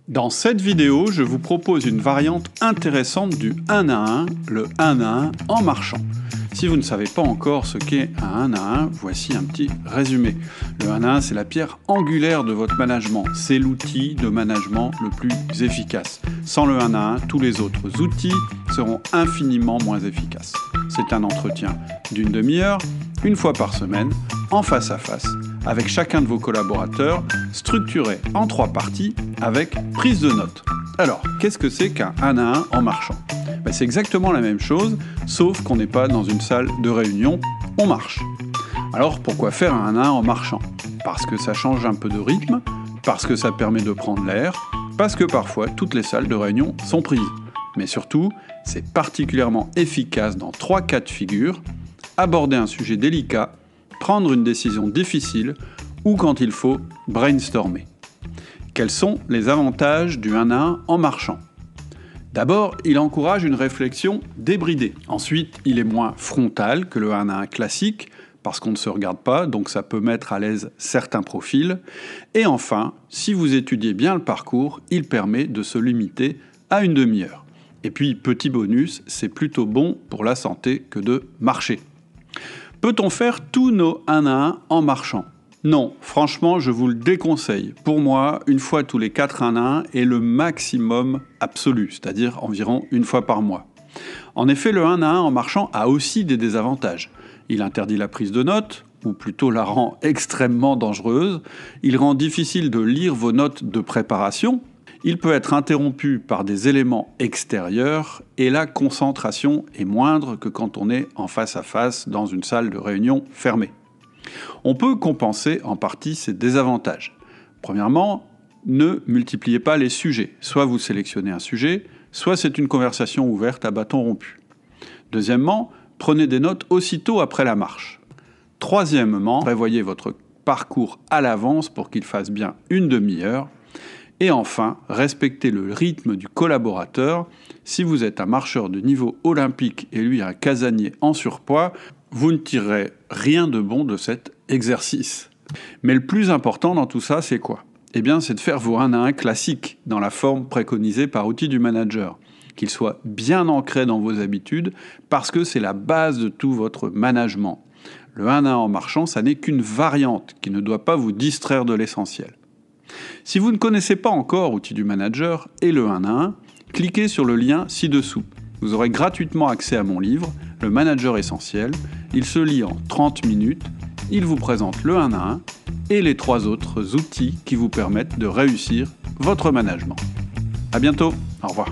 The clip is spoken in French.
Dans cette vidéo, je vous propose une variante intéressante du 1 à 1, le 1 à 1 en marchant. Si vous ne savez pas encore ce qu'est un 1 à 1, voici un petit résumé. Le 1 à 1, c'est la pierre angulaire de votre management. C'est l'outil de management le plus efficace. Sans le 1 à 1, tous les autres outils seront infiniment moins efficaces. C'est un entretien d'une demi-heure, une fois par semaine, en face à face, avec chacun de vos collaborateurs, structuré en 3 parties, avec prise de notes. Alors, qu'est-ce que c'est qu'un 1 à 1 en marchant ? C'est exactement la même chose, sauf qu'on n'est pas dans une salle de réunion, on marche. Alors, pourquoi faire un 1 à 1 en marchant ? Parce que ça change un peu de rythme, parce que ça permet de prendre l'air, parce que parfois, toutes les salles de réunion sont prises. Mais surtout, c'est particulièrement efficace dans 3 cas de figure, aborder un sujet délicat, prendre une décision difficile ou quand il faut brainstormer. Quels sont les avantages du 1 à 1 en marchant ? D'abord, il encourage une réflexion débridée. Ensuite, il est moins frontal que le 1 à 1 classique, parce qu'on ne se regarde pas, donc ça peut mettre à l'aise certains profils. Et enfin, si vous étudiez bien le parcours, il permet de se limiter à une demi-heure. Et puis, petit bonus, c'est plutôt bon pour la santé que de marcher. Peut-on faire tous nos 1 à 1 en marchant ? Non, franchement, je vous le déconseille. Pour moi, une fois tous les 4 1 à 1 est le maximum absolu, c'est-à-dire environ une fois par mois. En effet, le 1 à 1 en marchant a aussi des désavantages. Il interdit la prise de notes, ou plutôt la rend extrêmement dangereuse. Il rend difficile de lire vos notes de préparation. Il peut être interrompu par des éléments extérieurs et la concentration est moindre que quand on est en face à face dans une salle de réunion fermée. On peut compenser en partie ces désavantages. Premièrement, ne multipliez pas les sujets. Soit vous sélectionnez un sujet, soit c'est une conversation ouverte à bâton rompu. Deuxièmement, prenez des notes aussitôt après la marche. Troisièmement, prévoyez votre parcours à l'avance pour qu'il fasse bien une demi-heure. Et enfin, respectez le rythme du collaborateur. Si vous êtes un marcheur de niveau olympique et lui un casanier en surpoids, vous ne tirerez rien de bon de cet exercice. Mais le plus important dans tout ça, c'est quoi ? Eh bien, c'est de faire vos 1 à 1 classiques dans la forme préconisée par outil du manager. Qu'ils soient bien ancrés dans vos habitudes, parce que c'est la base de tout votre management. Le 1 à 1 en marchant, ça n'est qu'une variante qui ne doit pas vous distraire de l'essentiel. Si vous ne connaissez pas encore outil du manager et le 1 à 1, cliquez sur le lien ci-dessous. Vous aurez gratuitement accès à mon livre, Le Manager Essentiel. Il se lit en 30 minutes. Il vous présente le 1 à 1 et les 3 autres outils qui vous permettent de réussir votre management. À bientôt. Au revoir.